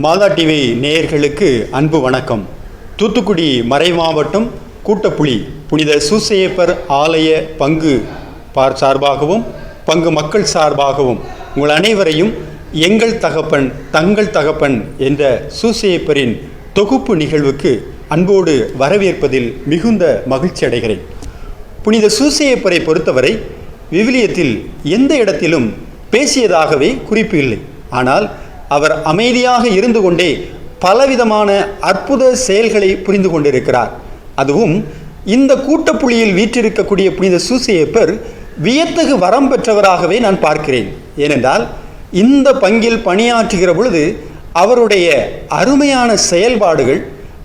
மாதா TV நேயர்களுக்கு அன்பு வணக்கம். தூத்துக்குடி மறைமாவட்டம் கூட்டப்புலி புனித சூசையப்பர் ஆலய பங்கு சார்பாகவும் பங்கு மக்கள் சார்பாகவும் உங்கள் அனைவரையும் எங்கள் தகப்பன் தங்கள் தகப்பன் என்ற சூசையப்பரின் தொகுப்பு நிகழ்வுக்கு அன்போடு வரவேற்பதில் மிகுந்த மகிழ்ச்சி அடைகிறேன். புனித சூசையப்பரை பொறுத்தவரை விவிலியத்தில் எந்த இடத்திலும் பேசியதாகவே குறிப்பு இல்லை. ஆனால் அவர் அமைதியாக இருந்து கொண்டே பலவிதமான அற்புத செயல்களை புரிந்து கொண்டிருக்கிறார். அதுவும் இந்த கூட்டப்புலியில் வீற்றிருக்கக்கூடிய புனித சூசையப்பர் வியத்தகு வரம் பெற்றவராகவே நான் பார்க்கிறேன். ஏனென்றால் இந்த பங்கில் பணியாற்றுகிற பொழுது அவருடைய அருமையான செயல்பாடுகள்,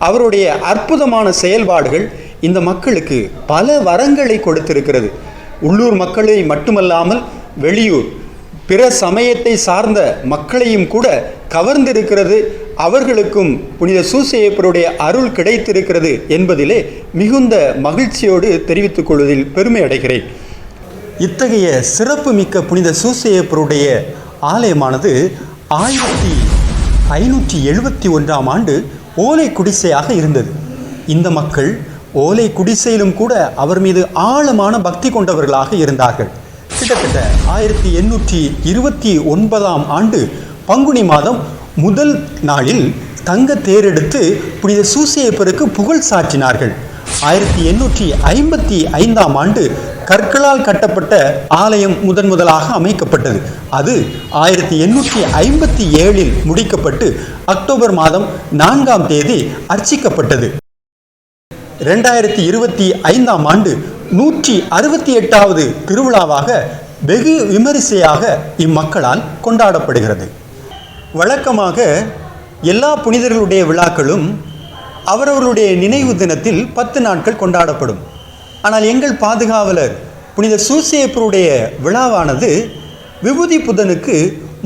அவருடைய அற்புதமான செயல்பாடுகள் இந்த மக்களுக்கு பல வரங்களை கொடுத்திருக்கிறது. உள்ளூர் மக்களை மட்டுமல்லாமல் வெளியூர் பிற சமயத்தை சார்ந்த மக்களையும் கூட கவர்ந்திருக்கிறது. அவர்களுக்கும் புனித சூசையப்பருடைய அருள் கிடைத்திருக்கிறது என்பதிலே மிகுந்த மகிழ்ச்சியோடு தெரிவித்துக் கொள்வதில் பெருமை அடைகிறேன். இத்தகைய சிறப்பு மிக்க புனித சூசையப்பருடைய ஆலயமானது 1571ஆம் ஆண்டு ஓலை குடிசையாக இருந்தது. இந்த மக்கள் ஓலை குடிசையிலும் கூட அவர் மீது ஆழமான பக்தி கொண்டவர்களாக இருந்தார்கள். கிட்டத்தட்ட 1829ஆம் ஆண்டு பங்குனி மாதம் முதல் நாளில் தங்க தேரெடுத்து புனித சூசையப்பருக்கு புகழ் சாற்றினார்கள். 1855ஆம் ஆண்டு கற்களால் கட்டப்பட்ட ஆலயம் முதலாக அமைக்கப்பட்டது. அது 1857இல் முடிக்கப்பட்டு அக்டோபர் மாதம் 4ஆம் தேதி அர்ச்சிக்கப்பட்டது. 2025ஆம் ஆண்டு 168வது திருவிழாவாக வெகு விமரிசையாக இம்மக்களால் கொண்டாடப்படுகிறது. வழக்கமாக எல்லா புனிதர்களுடைய விழாக்களும் அவரவர்களுடைய நினைவு தினத்தில் 10 நாட்கள் கொண்டாடப்படும். ஆனால் எங்கள் பாதுகாவலர் புனித சூசையப்பருடைய விழாவானது விபூதி புதனுக்கு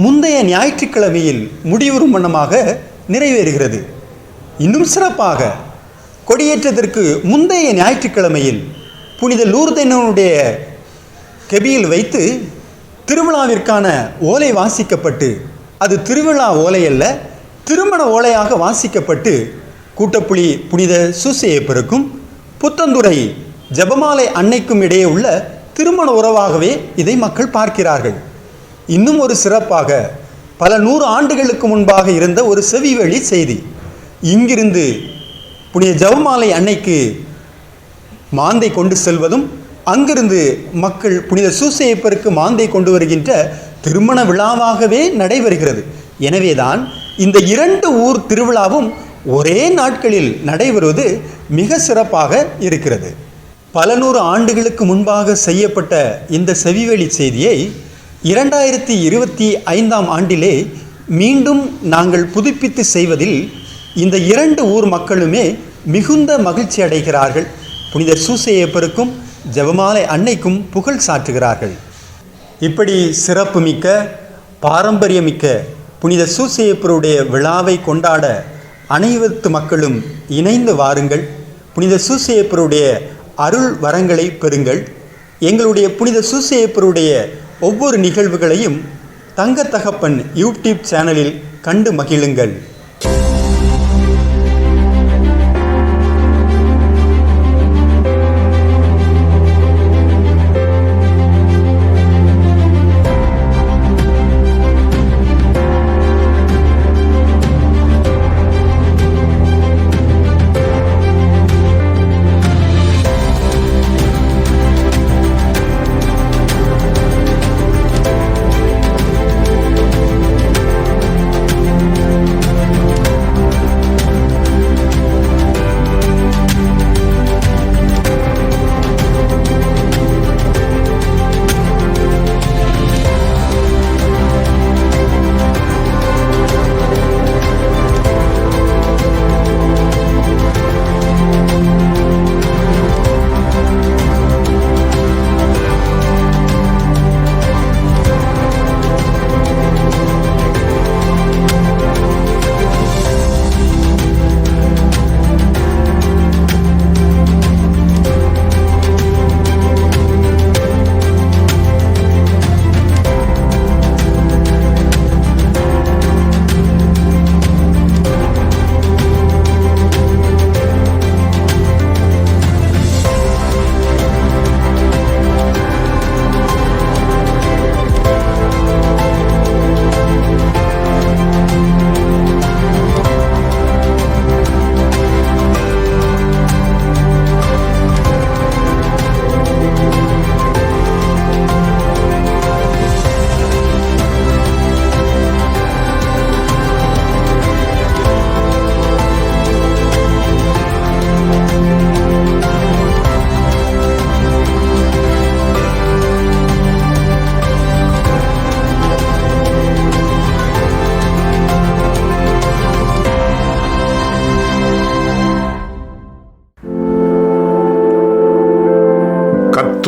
முந்தைய ஞாயிற்றுக்கிழமையில் முடிவுறும் வண்ணமாக நிறைவேறுகிறது. இன்னும் சிறப்பாக கொடியேற்றத்திற்கு முந்தைய ஞாயிற்றுக்கிழமையில் புனித லூர்தனுடைய கெபியில் வைத்து திருவிழாவிற்கான ஓலை வாசிக்கப்பட்டு, அது திருவிழா ஓலை அல்ல, திருமண ஓலையாக வாசிக்கப்பட்டு கூட்டப்புலி புனித சூசையப்பருக்கும் புத்தந்துறை ஜெபமாலை அன்னைக்கும் இடையே உள்ள திருமண உறவாகவே இதை மக்கள் பார்க்கிறார்கள். இன்னும் ஒரு சிறப்பாக பல 100 ஆண்டுகளுக்கு முன்பாக இருந்த ஒரு செவிவழி செய்தி. இங்கிருந்து புனித ஜெபமாலை அன்னைக்கு மாந்தை கொண்டு செல்வதும், அங்கிருந்து மக்கள் புனித சூசையப்பருக்கு மாந்தை கொண்டு வருகின்ற திருமண விழாவாகவே நடைபெறுகிறது. எனவேதான் இந்த 2 ஊர் திருவிழாவும் ஒரே நாட்களில் நடைபெறுவது மிக சிறப்பாக இருக்கிறது. பல 100 ஆண்டுகளுக்கு முன்பாக செய்யப்பட்ட இந்த செவிவழி செய்தியை 2025ஆம் ஆண்டிலே மீண்டும் நாங்கள் புதுப்பித்து செய்வதில் இந்த 2 ஊர் மக்களுமே மிகுந்த மகிழ்ச்சி அடைகிறார்கள். புனித சூசையப்பருக்கும் ஜெபமாலை அன்னைக்கும் புகழ் சாற்றுகிறார்கள். இப்படி சிறப்புமிக்க பாரம்பரியமிக்க புனித சூசையப்பருடைய விழாவை கொண்டாட அனைத்து மக்களும் இணைந்து வாருங்கள். புனித சூசையப்பருடைய அருள் வரங்களை பெறுங்கள். எங்களுடைய புனித சூசையப்பருடைய ஒவ்வொரு நிகழ்வுகளையும் தங்க தகப்பன் யூடியூப் சேனலில் கண்டு மகிழுங்கள்.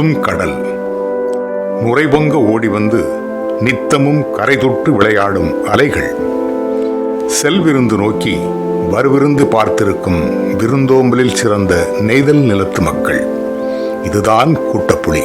ஓடும் கடல் நுரைபொங்க ஓடி வந்து நித்தமும் கரை தொட்டு விளையாடும் அலைகள், செல்விருந்து நோக்கி வருவிருந்து பார்த்திருக்கும் விருந்தோம்பலில் சிறந்த நெய்தல் நிலத்து மக்கள். இதுதான் கூட்டப்புலி.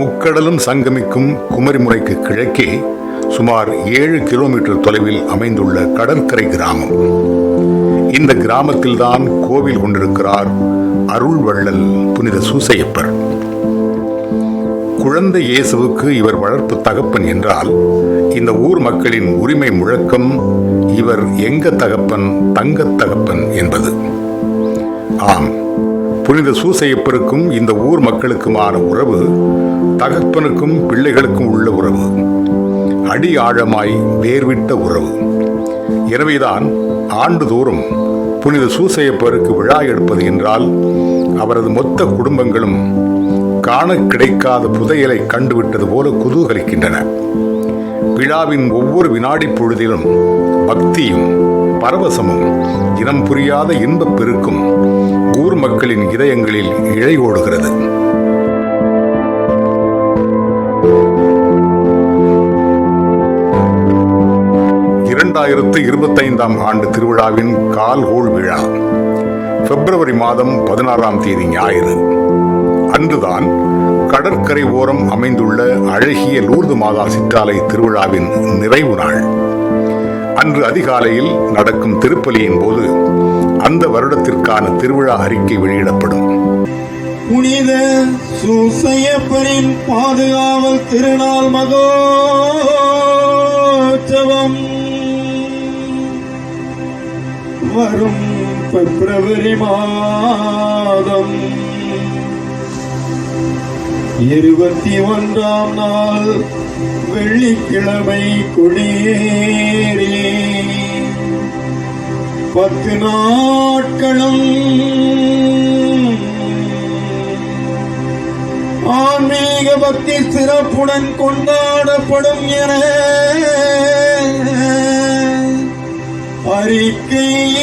முக்கடலும் சங்கமிக்கும் குமரிமுனைக்கு கிழக்கே சுமார் 7 கிலோமீட்டர் தொலைவில் அமைந்துள்ள கடற்கரை கிராமம். இந்த கிராமத்தில்தான் கோவில் கொண்டிருக்கிறார் அருள் வள்ளல் புனித சூசையப்பர். குழந்தை இயேசுவுக்கு இவர் வளர்ப்பு தகப்பன் என்றால், இந்த ஊர் மக்களின் உரிமை முழக்கம் இவர் எங்க தகப்பன் தங்க தகப்பன் என்பது. ஆம், புனித சூசையப்பருக்கும் இந்த ஊர் மக்களுக்குமான உறவு தகப்பனுக்கும் பிள்ளைகளுக்கும் உள்ள உறவு, அடி ஆழமாய் வேர்விட்ட உறவு. எனவேதான் ஆண்டுதோறும் புனித சூசையப்பருக்கு விழா எடுப்பது என்றால் அவரது மொத்த குடும்பங்களும் காண கிடைக்காத புதையலை கண்டுவிட்டது போல குதூகலிக்கின்றன. விழாவின் ஒவ்வொரு வினாடி பொழுதிலும் பக்தியும் பரவசமும் இனம் புரியாத இன்பப் பெருக்கும் ஊர் மக்களின் இதயங்களில் இழையோடுகிறது. ஆண்டு திருவிழாவின் கால்கோள் விழா பிப்ரவரி மாதம் 16ஆம் தேதி ஞாயிறு. அன்றுதான் கடற்கரை ஓரம் அமைந்துள்ள அழகிய லூர்து மாதா சிற்றாலை திருவிழாவின் நிறைவு நாள். அன்று அதிகாலையில் நடக்கும் திருப்பலியின் போது அந்த வருடத்திற்கான திருவிழா அறிக்கை வெளியிடப்படும். புனித சூசையப்பரின் பாதுகாவல் திருநாள் மகோற்சவம் வரும் பிப்ரவரி மாதம் 21ஆம் நாள் வெள்ளிக்கிழமை கொடியேறி 10 நாட்களும் ஆன்மீக பக்தி சிறப்புடன் கொண்டாடப்படும் என அறிக்கையிடுகின்றோம்.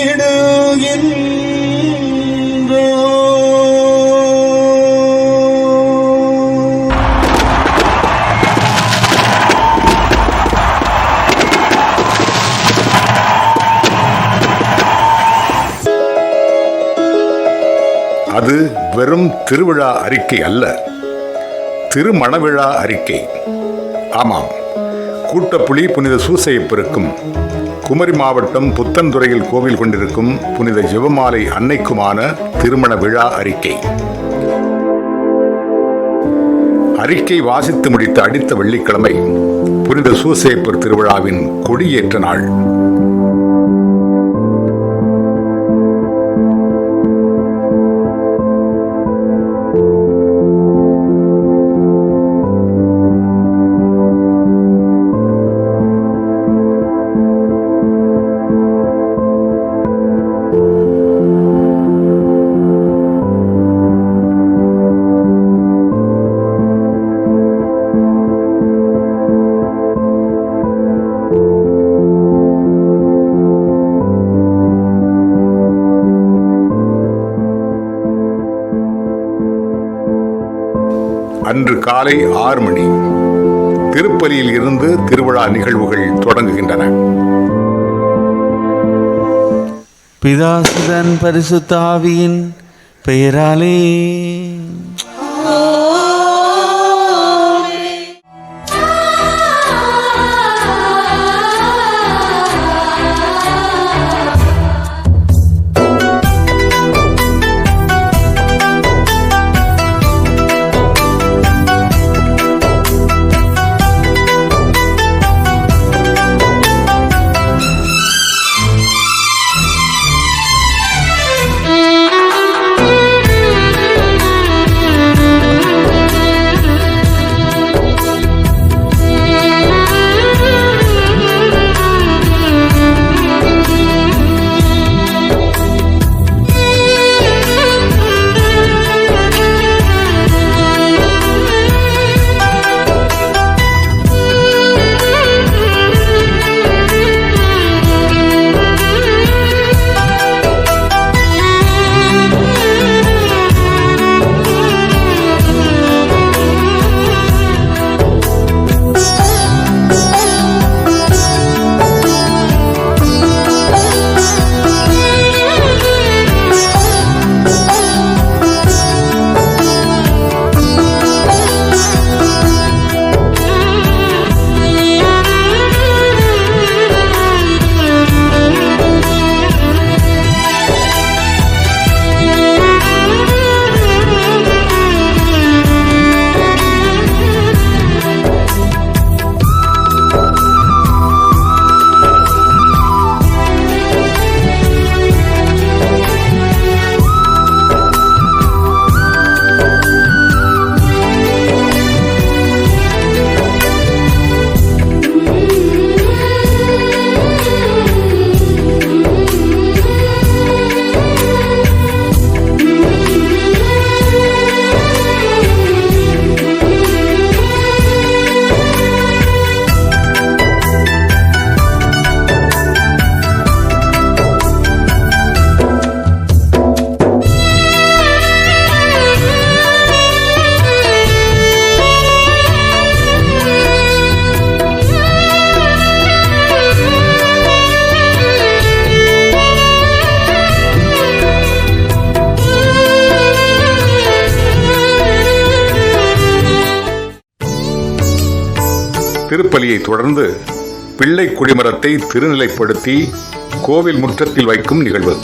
அது வெறும் திருவிழா அறிக்கை அல்ல, திருமணவிழா அறிக்கை. ஆமாம், கூட்டப்புலி புனித சூசையப்பருக்கும் குமரி மாவட்டம் புத்தன்துறையில் கோவில் கொண்டிருக்கும் புனித ஜெபமாலை அன்னைக்குமான திருமண விழா அறிக்கை. அறிக்கை வாசித்து முடித்த அடுத்த வெள்ளிக்கிழமை புனித சூசையப்பர் திருவிழாவின் கொடியேற்ற நாள். அன்று காலை 6 மணி திருப்பலியில் இருந்து திருவிழா நிகழ்வுகள் தொடங்குகின்றன. பிதாசுதன் பரிசுத்த ஆவியின் பெயராலே திருப்பலியை தொடர்ந்து பிள்ளை கொடிமரத்தை திருநிலைப்படுத்தி கோவில் முற்றத்தில் வைக்கும் நிகழ்வு.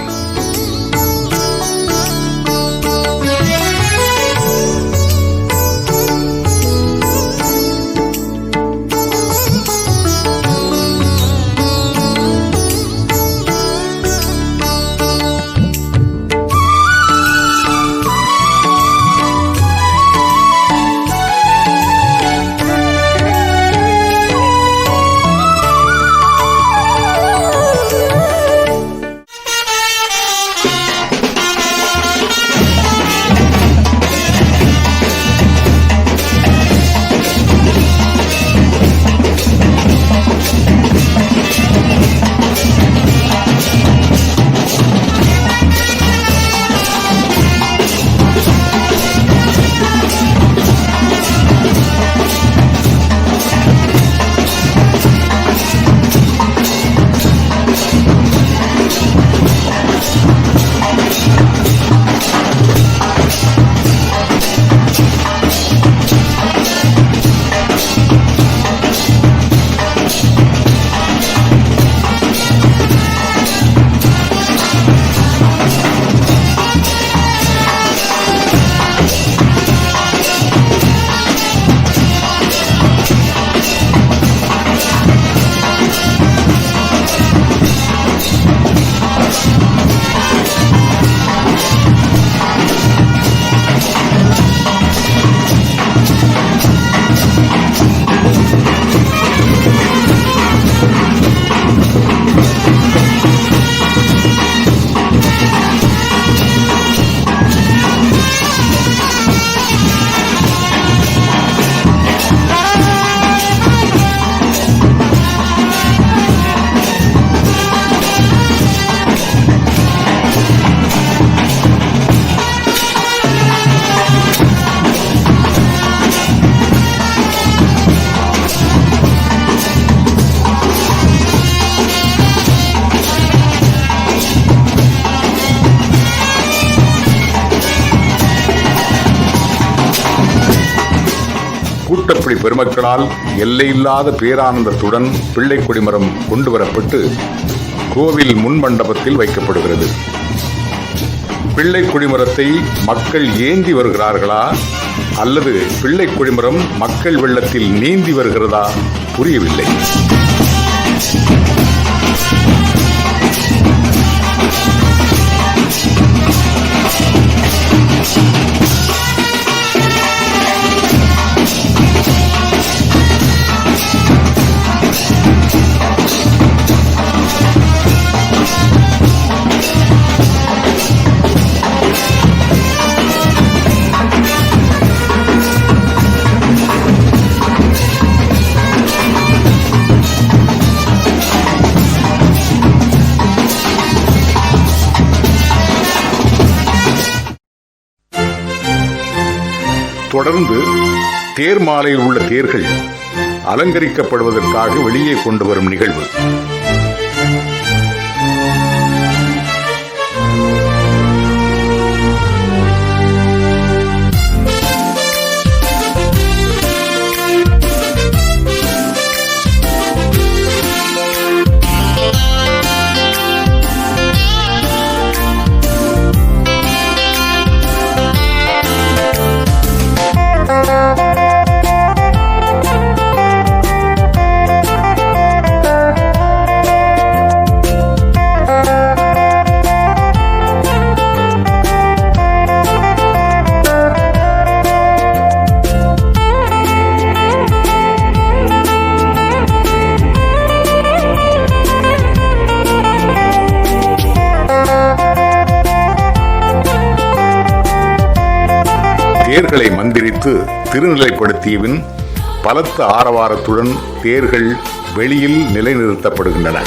கூட்டப்படி பெருமக்களால் எல்லையில்லாத பேரானந்தத்துடன் பிள்ளை கொடிமரம் கொண்டு வரப்பட்டு கோவில் முன் மண்டபத்தில் வைக்கப்படுகிறது. பிள்ளை கொடிமரத்தை மக்கள் ஏந்தி வருகிறார்களா அல்லது பிள்ளை கொடிமரம் மக்கள் வெள்ளத்தில் நீந்தி வருகிறதா புரியவில்லை. தொடர்ந்து தேர் மாலையில் உள்ள தேர்கள் அலங்கரிக்கப்படுவதற்காக வெளியே கொண்டு வரும் நிகழ்வு. தேர்களை மந்திரித்து திருநிலைப்படுத்தியபின் பலத்த ஆரவாரத்துடன் தேர்கள் வெளியில் நிலைநிறுத்தப்படுகின்றன.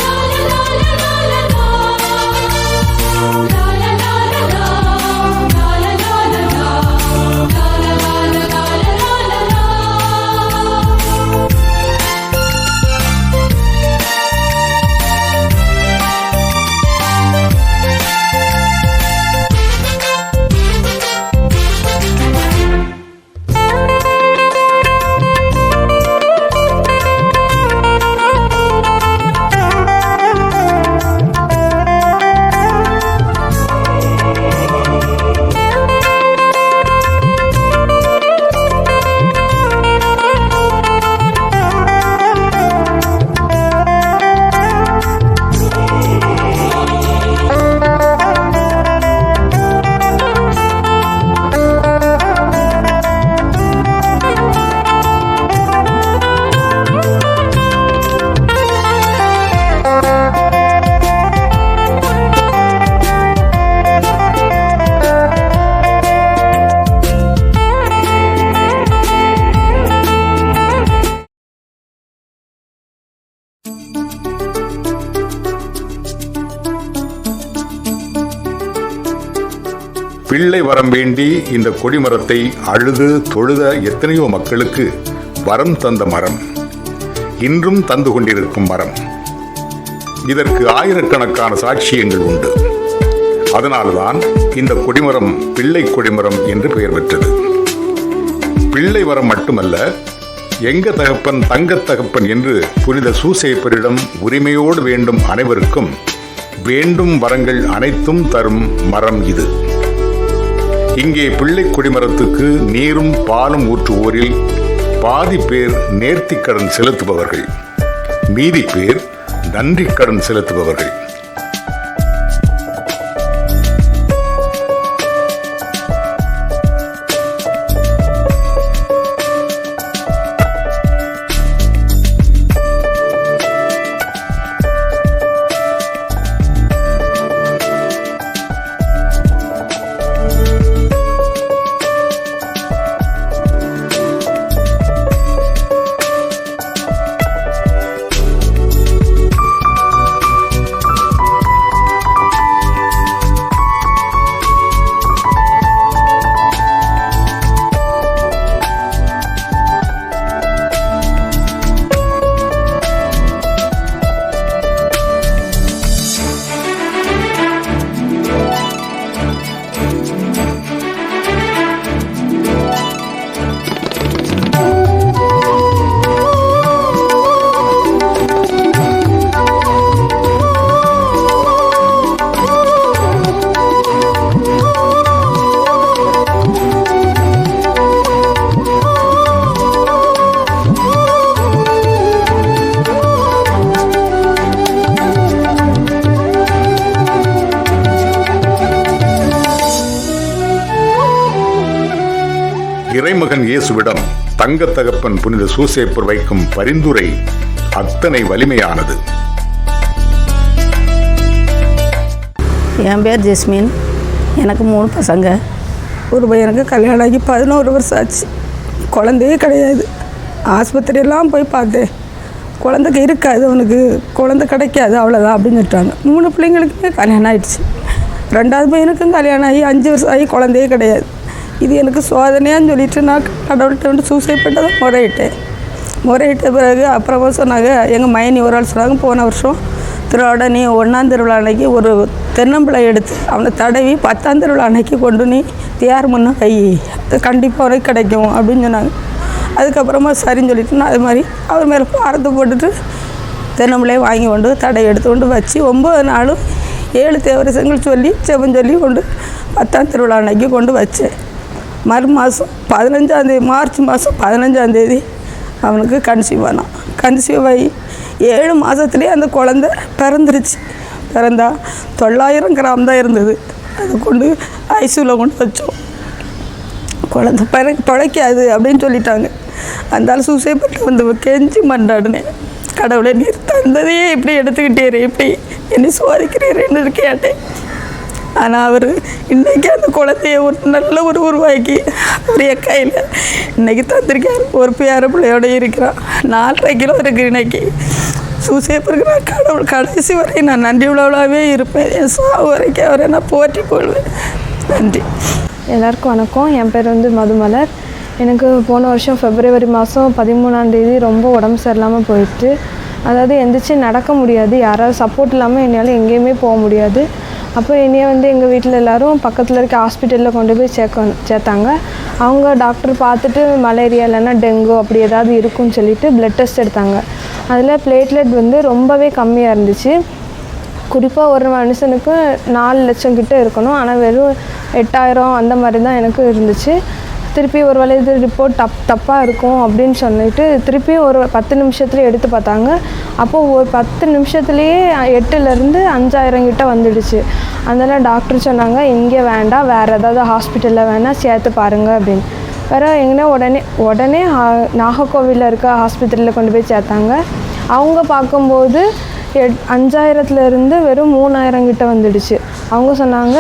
பிள்ளை வரம் வேண்டி இந்த கொடிமரத்தை அழுது தொழுத எத்தனையோ மக்களுக்கு வரம் தந்த மரம், இன்றும் தந்து கொண்டிருக்கும் மரம். இதற்கு ஆயிரக்கணக்கான சாட்சியங்கள் உண்டு. அதனால்தான் இந்த கொடிமரம் பிள்ளை கொடிமரம் என்று பெயர் பெற்றது. பிள்ளை வரம் மட்டுமல்ல, எங்க தகப்பன் தங்க தகப்பன் என்று புனித சூசையப்பரிடம் உரிமையோடு வேண்டும் அனைவருக்கும் வேண்டும் வரங்கள் அனைத்தும் தரும் மரம் இது. இங்கே பிள்ளை கொடிமரத்துக்கு நீரும் பாலும் ஊற்றுவோரில் பாதி பேர் நேர்த்திக்கடன் செலுத்துபவர்கள், மீதி பேர் நன்றி கடன் செலுத்துபவர்கள். இறைமகன் இயேசுவிடம் தங்க தகப்பன் புனித சூசேப்பர் வைக்கும் பரிந்துரை அத்தனை வலிமையானது. என் பேர் ஜெஸ்மின். எனக்கு 3 பசங்க. ஒரு பையனுக்கு கல்யாணம் ஆகி 11 வருஷம் ஆச்சு. குழந்தையே கிடையாது. ஆஸ்பத்திரியெல்லாம் போய் பார்த்தேன். குழந்தைக்கு இருக்காது, அவனுக்கு குழந்தை கிடைக்காது, அவ்வளோதான் அப்படின்னு சொல்லிட்டாங்க. 3 பிள்ளைங்களுக்குமே கல்யாணம் ஆகிடுச்சு. 2வது பையனுக்கும் கல்யாணம் ஆகி 5 வருஷம் ஆகி குழந்தையே கிடையாது. இது எனக்கு சோதனையான்னு சொல்லிட்டு நான் கடவுள்கிட்ட வந்து சூசைட் பண்ணதை முறையிட்ட பிறகு அப்புறமா சொன்னாங்க, எங்கள் மைனி ஒரு ஆள் சொன்னாங்க, போன வருஷம் திருவிழா நீ 1ஆம் திருவிழா அன்னைக்கு ஒரு தென்னம்பிள்ளை எடுத்து அவனை தடவி 10ஆம் திருவிழா அன்னைக்கு கொண்டு நீ தியார் முன்ன வை, கண்டிப்பாக உனக்கு கிடைக்கும் அப்படின்னு சொன்னாங்க. அதுக்கப்புறமா சரின்னு சொல்லிட்டு நான் அது மாதிரி அவர் மேலே பாரத்தை போட்டுட்டு தென்னம்பிள்ளையை வாங்கி கொண்டு தடை எடுத்து கொண்டு வச்சு 9 நாளும் 7 தேவரசங்கள் சொல்லி செவன் சொல்லி கொண்டு 10ஆம் திருவிழா அன்னைக்கு கொண்டு வச்சேன். மாதம் 15ஆம் தேதி, மார்ச் மாதம் 15ஆம் தேதி அவனுக்கு கன்சீவ் ஆனான். கன்சீவ் ஆகி 7 மாதத்துலேயே அந்த குழந்தை பிறந்துருச்சு. பிறந்தா 900 கிராம் தான் இருந்தது. அதை கொண்டு ஐசியூவில் கொண்டு வச்சோம். குழந்தை பிழைக்காது அப்படின்னு சொல்லிட்டாங்க. அந்த சூசைட் பண்ணி வந்து கெஞ்சி மண்டாடினேன், கடவுளை நீர் தந்ததையே இப்படி எடுத்துக்கிட்டேரு, இப்படி என்னை சோதிக்கிறேன்னு கேட்டேன். ஆனால் அவர் இன்றைக்கி அந்த குழந்தைய ஒரு நல்ல ஒரு உருவாக்கி அவர் என் கையில் இன்றைக்கி தந்திருக்கார். ஒரு பேர பிள்ளையோட இருக்கிறான். 4.5 கிலோ இருக்குது இன்றைக்கி. சூசேப்பருக்கு நான் கடவுள் கடைசி வரை நான் நன்றி உள்ளவளாகவே இருப்பேன். என் சாவு வரைக்கும் அவரை நான் போற்றி கொள்வேன். நன்றி. எல்லாருக்கும் வணக்கம். என் பேர் வந்து மதுமலர். எனக்கு போன வருஷம் February மாதம் 13ஆம் தேதி ரொம்ப உடம்பு சரியில்லாமல் போயிட்டு, அதாவது எந்திரிச்சு நடக்க முடியாது, யாராவது சப்போர்ட் இல்லாமல் என்னால் எங்கேயுமே போக முடியாது. அப்போ என்னையை வந்து எங்கள் வீட்டில் எல்லோரும் பக்கத்தில் இருக்க ஹாஸ்பிட்டலில் கொண்டு போய் சேர்த்தாங்க. அவங்க டாக்டர் பார்த்துட்டு மலேரியா இல்லைன்னா டெங்கு அப்படி ஏதாவது இருக்குன்னு சொல்லிட்டு ப்ளட் டெஸ்ட் எடுத்தாங்க. அதில் பிளேட்லெட் வந்து ரொம்பவே கம்மியாக இருந்துச்சு. குறிப்பாக ஒரு மனுஷனுக்கு 4 லட்சம் கிட்ட இருக்கணும், ஆனால் வெறும் 8000 அந்த மாதிரி தான் எனக்கு இருந்துச்சு. திருப்பி ஒரு வேளை இது ரிப்போர்ட் தப்பாக இருக்கும் அப்படின்னு சொல்லிட்டு திருப்பியும் ஒரு 10 நிமிஷத்துலேயே எடுத்து பார்த்தாங்க. அப்போது ஒரு 10 நிமிஷத்துலேயே 8,000 5000 கிட்ட வந்துடுச்சு. அதனால் டாக்டர் சொன்னாங்க, இங்கே வேண்டாம், வேறு ஏதாவது ஹாஸ்பிட்டலில் வேணால் சேர்த்து பாருங்கள் அப்படின்னு. வேறு எங்கன்னா உடனே நாகர்கோவிலில் இருக்க ஹாஸ்பிட்டலில் கொண்டு போய் சேர்த்தாங்க. அவங்க பார்க்கும்போது 5000 வெறும் 3000 கிட்ட வந்துடுச்சு. அவங்க சொன்னாங்க,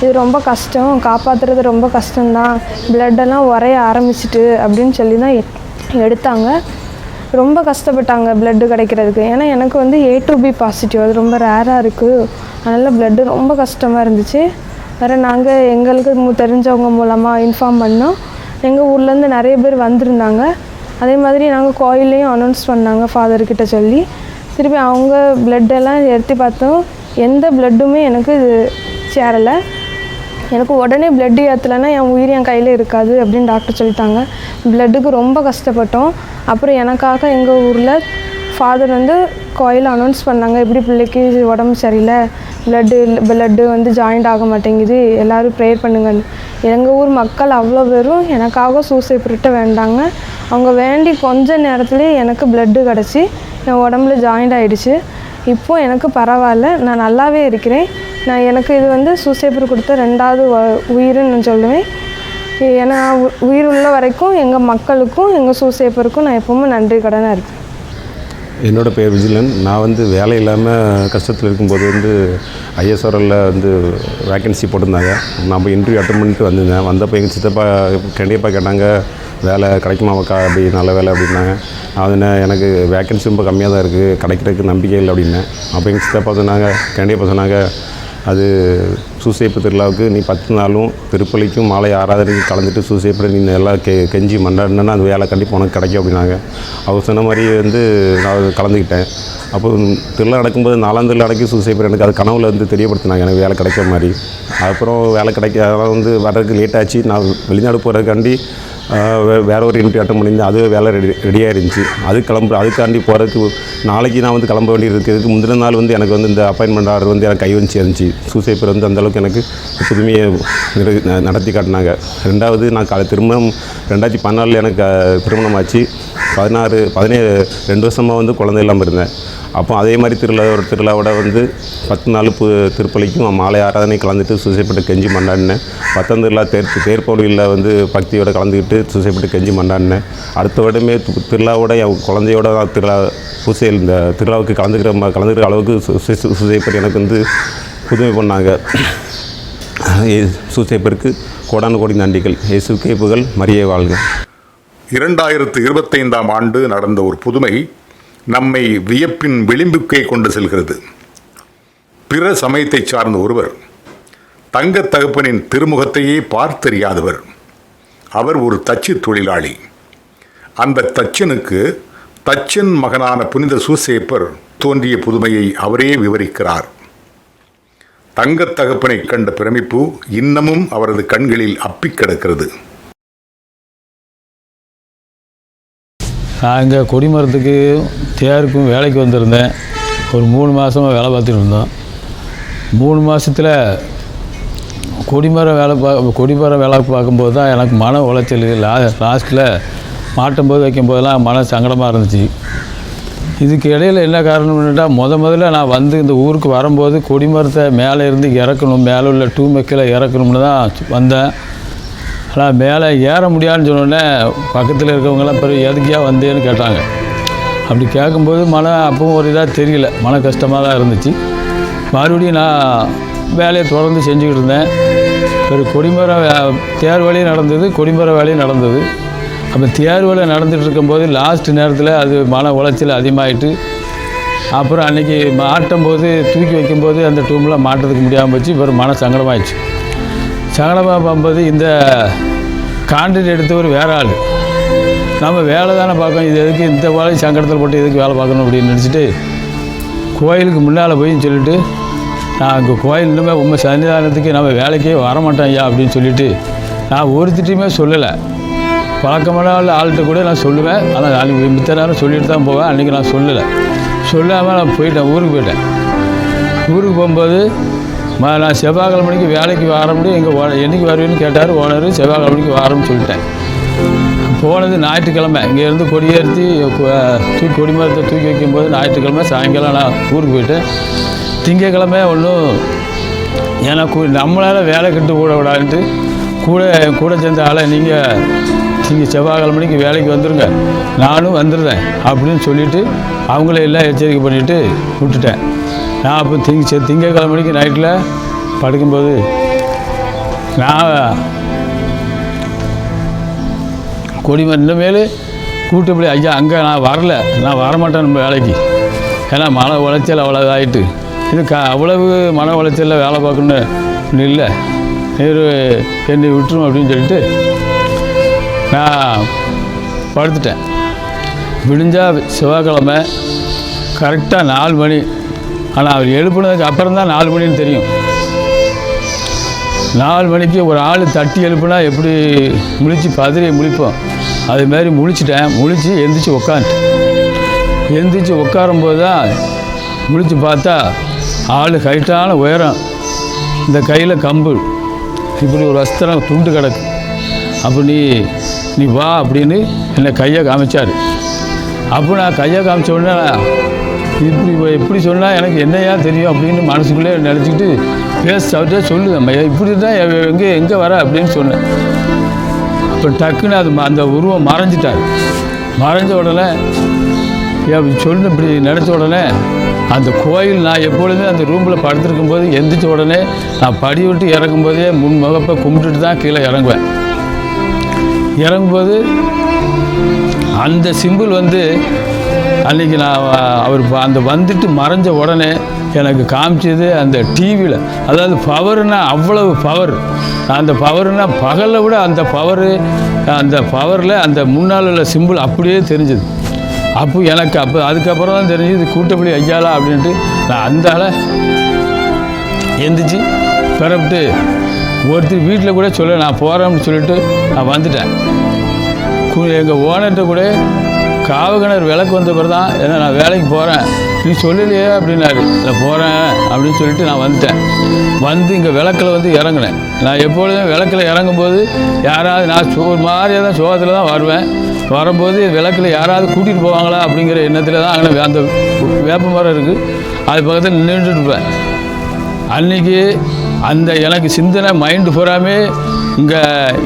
இது ரொம்ப கஷ்டம், காப்பாற்றுறது ரொம்ப கஷ்டம்தான், பிளட்டெல்லாம் உரைய ஆரம்பிச்சிட்டு அப்படின்னு சொல்லி தான் எடுத்தாங்க. ரொம்ப கஷ்டப்பட்டாங்க பிளட்டு கிடைக்கிறதுக்கு. ஏன்னா எனக்கு வந்து A to B பாசிட்டிவ், அது ரொம்ப ரேராக இருக்குது. அதனால் பிளட்டு ரொம்ப கஷ்டமாக இருந்துச்சு. வேறு நாங்கள் எங்களுக்கு தெரிஞ்சவங்க மூலமாக இன்ஃபார்ம் பண்ணோம். எங்கள் ஊர்லேருந்து நிறைய பேர் வந்திருந்தாங்க. அதே மாதிரி நாங்கள் கோயிலையும் அனௌன்ஸ் பண்ணாங்க ஃபாதர்கிட்ட சொல்லி. திருப்பி அவங்க பிளட்டெல்லாம் எடுத்து பார்த்தோம், எந்த பிளட்டுமே எனக்கு சேரலை. எனக்கு உடனே பிளட்டு ஏற்றலைன்னா என் உயிர் என் கையில் இருக்காது அப்படின்னு டாக்டர் சொல்லிட்டாங்க. பிளட்டுக்கு ரொம்ப கஷ்டப்பட்டோம். அப்புறம் எனக்காக எங்கள் ஊரில் ஃபாதர் கோயில் அனௌன்ஸ் பண்ணாங்க, இப்படி பிள்ளைக்கு உடம்பு சரியில்லை, பிளட்டு ஜாயிண்ட் ஆக மாட்டேங்குது, எல்லோரும் ப்ரேயர் பண்ணுங்கன்னு. எங்கள் ஊர் மக்கள் அவ்வளோ பேரும் எனக்காக சூசைப்பட்டு வேண்டாங்க. அவங்க வேண்டி கொஞ்ச நேரத்துலேயே எனக்கு பிளட்டு கிடச்சி என் உடம்புல ஜாயிண்ட் ஆகிடுச்சு. இப்போது எனக்கு பரவாயில்ல, நான் நல்லாவே இருக்கிறேன். எனக்கு இது சூசைப்பர் கொடுத்த 2வது உயிர்னு நான் சொல்லுவேன். ஏன்னா உயிர் உள்ள வரைக்கும் எங்கள் மக்களுக்கும் எங்கள் சூசைப்பருக்கும் நான் எப்பவுமே நன்றி கடனாக இருக்கேன். என்னோடய பேர் விஜிலன். நான் வேலை இல்லாமல் கஷ்டத்தில் இருக்கும்போது ஐஎஸ்ஆர்எல்ல வேக்கன்சி போட்டிருந்தாங்க. நான் போய் இன்டர்வியூ அட்டன் பண்ணிட்டு வந்திருந்தேன். வந்தப்போ எங்கள் சித்தப்பா கண்டிப்பாக கேட்டாங்க, வேலை கிடைக்குமாக்கா, அப்படி நல்ல வேலை அப்படின்னாங்க. அதுன்னு எனக்கு வேக்கன்சி ரொம்ப கம்மியாக தான் இருக்குது, கிடைக்கிறதுக்கு நம்பிக்கை இல்லை அப்படின்னேன். அப்போ எங்கள் சித்தப்பா சொன்னாங்க, கண்டிப்பாக சொன்னாங்க, அது சூசைப்பு திருவிழாவுக்கு நீ 10 நாளும் திருப்பலிக்கும் மாலை ஆராதனைக்கு கலந்துட்டு சூசைப்பட நீ எல்லாம் கெஞ்சி மண்டாடினா அந்த வேலை கண்டிப்பாக உனக்கு கிடைக்கும் அப்படின்னாங்க. அவர் சொன்ன மாதிரி நான் கலந்துக்கிட்டேன். அப்போ திருவிழா நடக்கும்போது 4ஆம் திருவிழா அடக்கி சூசைப்பட எனக்கு அது கனவுல தெரியப்படுத்தினாங்க, எனக்கு வேலை கிடைக்கிற மாதிரி. அப்புறம் வேலை அதெல்லாம் வர்றதுக்கு லேட் ஆச்சு. நான் வெளிநாடு போகிறதுக்காண்டி வேறு ஒரு இன்டர்வியூ அட்டன் பண்ணியிருந்தேன். அதுவே வேலை ரெடியாக இருந்துச்சு. அதுக்காண்டி போகிறதுக்கு நாளைக்கு நான் கிளம்ப வேண்டியது இருக்கிறதுக்கு முந்தின நாள் எனக்கு இந்த அப்பாயின்மெண்ட் ஆர்டர் எனக்கு கை வந்து சேர்ந்துச்சு. சூசைப்பர் அந்தளவுக்கு எனக்கு புதுமையை நடத்தி காட்டினாங்க. 2வது நான் திருமணம் 2014 எனக்கு திருமணம் ஆச்சு. 2 வருஷமாக குழந்தை இல்லாமல் இருந்தேன். அப்போ அதே மாதிரி திருவிழாவோட 10 நாள் திருப்பலிக்கும் மாலை ஆராதனை கலந்துட்டு சூசைப்பட்டு கெஞ்சி மண்டாடினேன். 10ஆம் திருவிழா தேர்ப்பொழியில் பக்தியோட கலந்துக்கிட்டு சூசைப்பட்டு கெஞ்சி மண்டாடினேன். அடுத்த வருடமே திருவிழாவோட என் குழந்தையோட திருவிழா பூசையில் இந்த திருவிழாவுக்கு கலந்துக்கிற அளவுக்கு சூசைப்பட்டு எனக்கு புதுமை பண்ணாங்க. சூசைப்பருக்கு கோடான கோடி நன்றிகள். இயேசுவுக்கே புகழ், மரியே வாழ்க. 2025ஆம் ஆண்டு நடந்த ஒரு புதுமை நம்மை வியப்பின் விளிம்புக்கே கொண்டு செல்கிறது. பிற சமயத்தை சார்ந்த ஒருவர் தங்கத் தகப்பனின் திருமுகத்தையே பார்த்தறியாதவர். அவர் ஒரு தச்சு தொழிலாளி. அந்த தச்சனுக்கு தச்சன் மகனான புனித சூசைப்பர் தோன்றிய புதுமையை அவரே விவரிக்கிறார். தங்கத் தகப்பனை கண்ட பிரமிப்பு இன்னமும் அவரது கண்களில் அப்பிக் கிடக்கிறது. நான் இங்கே கொடிமரத்துக்கு தேருக்கும் வேலைக்கு வந்திருந்தேன். ஒரு 3 மாதமாக வேலை பார்த்துட்டு இருந்தோம். 3 மாதத்தில் கொடிமரம் வேலை பார்க்கும்போது தான் எனக்கு மன உளைச்சல். லாஸ்ட்டில் மாட்டும் போது வைக்கும்போதெல்லாம் மன சங்கடமாக இருந்துச்சு. இதுக்கு இடையில் என்ன காரணம்னுட்டா, முதல்ல நான் இந்த ஊருக்கு வரும்போது கொடிமரத்தை மேலே இருந்து இறக்கணும், மேலே உள்ள 2 மெக்கில் இறக்கணும்னு தான் வந்தேன். ஆனால் மேலே ஏற முடியாதுன்னு சொன்னோடனே பக்கத்தில் இருக்கவங்களாம் பிறகு எதுக்கியா வந்தேன்னு கேட்டாங்க. அப்படி கேட்கும்போது அப்பவும் ஒரு இதாக தெரியல, மன கஷ்டமாக தான் இருந்துச்சு. மறுபடியும் நான் வேலையை தொடர்ந்து செஞ்சுக்கிட்டு இருந்தேன். பிறகு கொடிமரம் தேர் வேலையும் நடந்தது, கொடிமர வேலையும் நடந்தது. அப்போ தேர் வேலை நடந்துகிட்டு இருக்கும்போது லாஸ்ட் நேரத்தில் அது மன உளைச்சல் அதிகமாகிட்டு, அப்புறம் அன்றைக்கி மாட்டும் போது தூக்கி வைக்கும்போது அந்த டூமில் மாட்டுறதுக்கு முடியாமல் போச்சு. பிறகு மன சங்கடமாகிடுச்சு. சங்கடமாக போகும்போது இந்த கான்ட்ராக்ட் எடுத்தவர் வேற ஆள். நம்ம வேலை தானே பார்க்கணும், இது எதுக்கு இந்த வேலை சங்கடத்தில் போட்டு எதுக்கு வேலை பார்க்கணும் அப்படின்னு நினச்சிட்டு கோயிலுக்கு முன்னால் போய் சொல்லிவிட்டு, நான் அங்கே கோயில் இன்னுமே உண்மை சன்னிதானத்துக்கு நம்ம வேலைக்கே வரமாட்டோம் ஐயா அப்படின்னு சொல்லிவிட்டு நான் ஒருத்திட்டையுமே சொல்லலை. பழக்கமான ஆள்கிட்ட கூட நான் சொல்லுவேன், ஆனால் அன்றைக்கி மித்த நேரம் சொல்லிட்டு தான் போவேன். அன்றைக்கி நான் சொல்லாமல் நான் போயிட்டேன், ஊருக்கு போயிட்டேன். ஊருக்கு போகும்போது நான் செவ்வாய்க்கிழமைக்கு வேலைக்கு வர முடியும், என்றைக்கு வருவேன்னு கேட்டார் ஓனர். செவ்வாய்க்கிழமைக்கு வரேன்னு சொல்லிட்டேன். போனது ஞாயிற்றுக்கிழமை. இங்கேருந்து கொடியேற்றி கொடிமரத்தை தூக்கி வைக்கும்போது ஞாயிற்றுக்கிழமை சாயங்காலம் நான் ஊருக்கு போயிட்டேன். திங்கக்கிழமை ஒன்றும் ஏன்னா நம்மளால் வேலை கட்டு கூட விடான்ட்டு கூட சேர்ந்த ஆளை நீங்கள் செவ்வாய்க்கிழமைக்கு வேலைக்கு வந்துடுங்க, நானும் வந்துடுறேன் அப்படின்னு சொல்லிவிட்டு அவங்கள எல்லாம் எச்சரிக்கை பண்ணிவிட்டு விட்டுட்டேன். நான் அப்போ திங்கக்கிழமைக்கு நைட்டில் படுக்கும்போது நான் கொடிமரம் இனிமேல் கூட்டுப்படி ஐயா அங்கே நான் வரமாட்டேன் நம்ம வேலைக்கு, ஏன்னா மன உளைச்சல் அவ்வளோ ஆகிட்டு. இது அவ்வளவு மன உளைச்சலில் வேலை பார்க்கணுன்னு இல்லை. என்னை விட்டுரும் அப்படின்னு சொல்லிட்டு நான் படுத்துட்டேன். விடிஞ்சால் செவ்வாய்க்கிழமை கரெக்டாக 4 மணி. ஆனால் அவர் எழுப்புனதுக்கு அப்புறம் தான் 4 மணின்னு தெரியும். 4 மணிக்கு ஒரு ஆள் தட்டி எழுப்புனா எப்படி முழிச்சு பதறி முழிப்போம், அதுமாரி முழிச்சிட்டேன். முழிச்சு எந்திரிச்சு உட்காரும்போது தான் முழிச்சு பார்த்தா ஆள் ஹைட்டான உயரம், இந்த கையில் கம்பு, இப்படி ஒரு வஸ்திரம் துண்டு கிடக்கு. அப்போ நீ வா அப்படின்னு என்னை கையை காமிச்சார். அப்போ நான் கையை காமிச்ச உடனே எப்படி சொன்னால் எனக்கு என்னையா தெரியும் அப்படின்னு மனசுக்குள்ளே நினச்சிக்கிட்டு அவர்கிட்ட சொல்லுவேன், இப்படி தான் எங்கே வர அப்படின்னு சொன்னேன். அப்போ டக்குன்னு அந்த உருவம் மறைஞ்ச உடனே சொல்லு இப்படி நினச்ச உடனே அந்த கோயில் நான் எப்பொழுதுமே அந்த ரூமில் படுத்துருக்கும் போது எந்திரிச்ச உடனே நான் படி விட்டு இறங்கும்போதே முகப்பை கும்பிட்டுட்டு தான் கீழே இறங்கும்போது அந்த சிம்பிள் அன்றைக்கி நான் அவர் அந்த வந்துட்டு மறைஞ்ச உடனே எனக்கு காமிச்சது அந்த டிவியில். அதாவது பவர்னா அவ்வளவு பவர். அந்த பவர்னா பகலை விட அந்த பவரில் அந்த முன்னால் உள்ள சிம்பிள் அப்படியே தெரிஞ்சுது. எனக்கு அதுக்கப்புறம் தான் தெரிஞ்சுது கூட்டப்பள்ளி ஐயாலா அப்படின்ட்டு. நான் அந்த ஆளை எந்திரிச்சு பிறப்பிட்டு ஒருத்தர் வீட்டில் கூட சொல்ல நான் போகிறேன்னு சொல்லிட்டு நான் வந்துட்டேன். எங்கள் ஓனர்கிட்ட கூட காவகிணறு விளக்கு வந்த பிறகு தான் ஏன்னா நான் வேலைக்கு போகிறேன் நீ சொல்லலையே அப்படின்னாரு. இல்லை போகிறேன் அப்படின்னு சொல்லிட்டு நான் வந்துட்டேன். இங்கே விளக்கில் இறங்கினேன். நான் எப்பொழுதும் விளக்கில் இறங்கும்போது யாராவது நான் ஒரு மாதிரியாக தான் சோகத்தில் தான் வரும்போது விளக்கில் யாராவது கூட்டிகிட்டு போவாங்களா அப்படிங்கிற எண்ணத்தில் தான் அங்கே அந்த வேப்ப மரம் இருக்குது, அது பக்கத்தில் நின்றுட்டு இருப்பேன். அன்றைக்கி எனக்கு சிந்தனை மைண்டு பூராமே இங்கே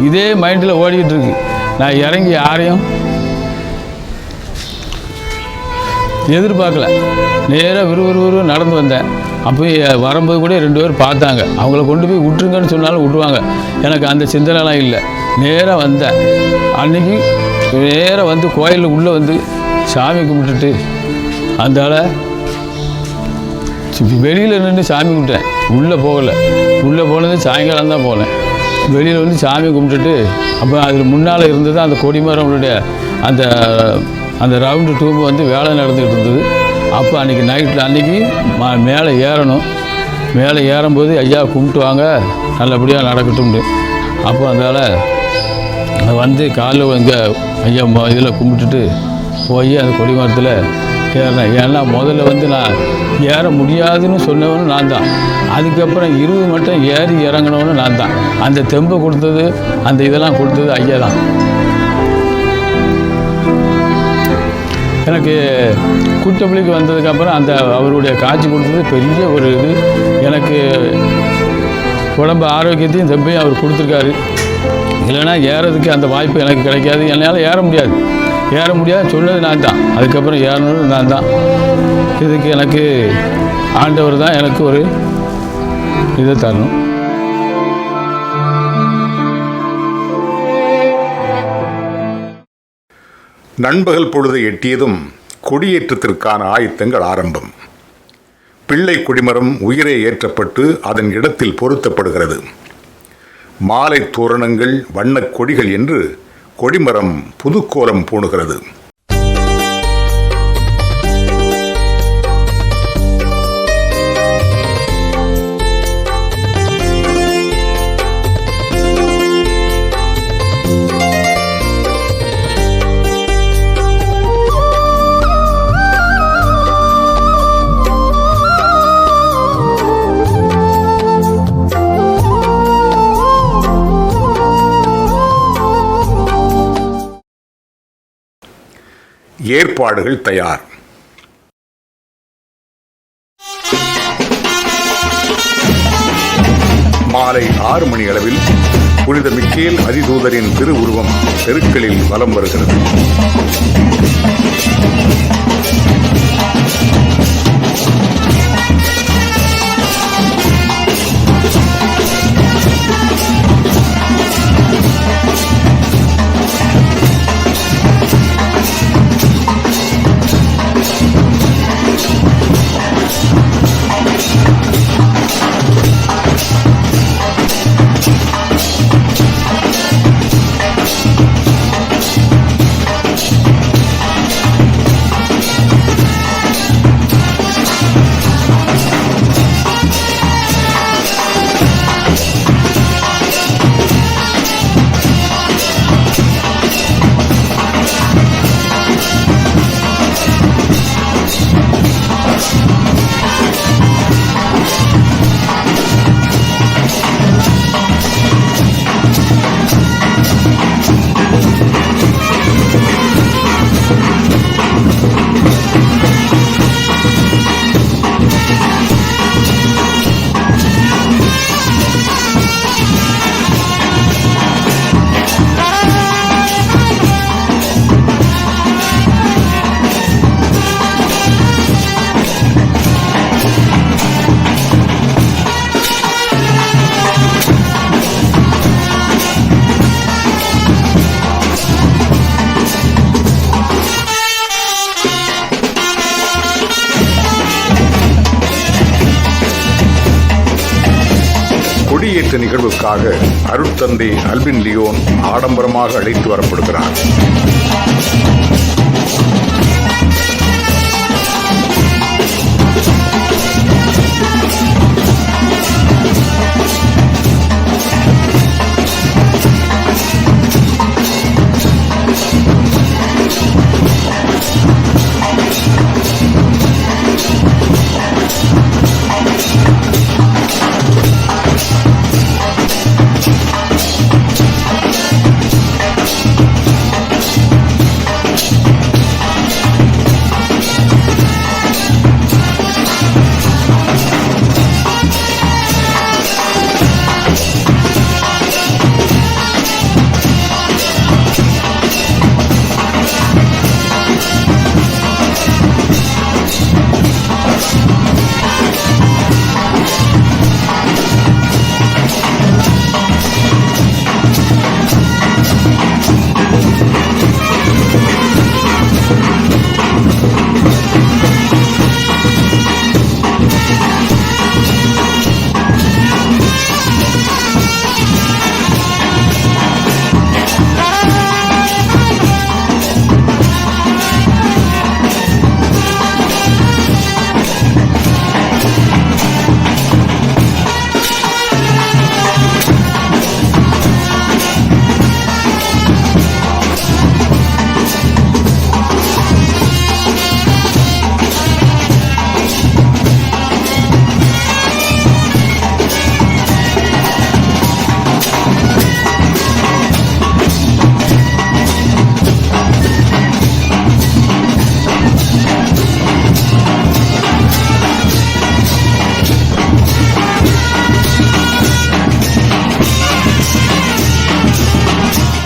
இதே மைண்டில் ஓடிக்கிட்டு இருக்கு. நான் இறங்கி யாரையும் எதிர்பார்க்கல, நேராக விறுவிறு நடந்து வந்தேன். அப்போ வரும்போது கூட 2 பேர் பார்த்தாங்க. அவங்கள கொண்டு போய் விட்டுருங்கன்னு சொன்னாலும் விட்டுருவாங்க. எனக்கு அந்த சிந்தனைலாம் இல்லை. நேராக வந்தேன். அன்றைக்கி நேராக கோயிலில் உள்ளே சாமி கும்பிட்டுட்டு அந்தால வெளியில் நின்று சாமி கும்பிட்டேன். உள்ளே போனது சாயங்காலம் தான் போனேன். வெளியில் சாமி கும்பிட்டுட்டு அப்போ அதில் முன்னால் இருந்தது அந்த கொடிமரங்களுடைய அந்த ரவுண்டு டூப் வேலை நடந்துகிட்டு இருந்தது. அப்போ அன்றைக்கி மேலே ஏறணும். மேலே ஏறும்போது ஐயா கும்பிட்டு வாங்க நல்லபடியாக நடக்கட்டும்னு. அப்போ அதனால் காலைல இங்கே ஐயா இதில் கும்பிட்டுட்டு போய் அந்த கொடிமரத்தில் ஏறினேன். ஏன்னா முதல்ல நான் ஏற முடியாதுன்னு சொன்னவனும் நான் தான். அதுக்கப்புறம் 20 மட்டும் ஏறி இறங்கினவனும் நான் தான். அந்த தெம்பை கொடுத்தது அந்த இதெல்லாம் கொடுத்தது ஐயா தான். எனக்கு கூட்டப்பள்ளிக்கு வந்ததுக்கப்புறம் அவருடைய காட்சி கொடுத்தது பெரிய ஒரு இது. எனக்கு உடம்பு ஆரோக்கியத்தையும் தெம்பையும் அவர் கொடுத்துருக்காரு. இல்லைன்னா ஏறதுக்கு அந்த வாய்ப்பு எனக்கு கிடைக்காது. என்னால் ஏற முடியாது சொன்னது நான் தான். அதுக்கப்புறம் ஏறணுன்னு நான் தான். இதுக்கு எனக்கு ஆண்டவர் தான் எனக்கு ஒரு இதை தரணும். நண்பகல் பொழுது எட்டியதும் கொடியேற்றத்திற்கான ஆயத்தங்கள் ஆரம்பம். பிள்ளை கொடிமரம் உயிரே ஏற்றப்பட்டு அதன் இடத்தில் பொருத்தப்படுகிறது. மாலை தோரணங்கள், வண்ணக் கொடிகள் என்று கொடிமரம் புதுக்கோலம் பூணுகிறது. ஏற்பாடுகள் தயார். மாலை 6 மணி அளவில் புனித மிக்கேல் அதிதூதரின் திருவுருவம் தெருக்களில் வலம் வருகிறது. கொடியேற்ற நிகழ்வுக்காக அருட்தந்தை அல்பின் லியோன் ஆடம்பரமாக அழைத்து வரப்படுகிறார்.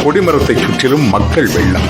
கொடிமரத்தை சுற்றிலும் மக்கள் வெள்ளம்.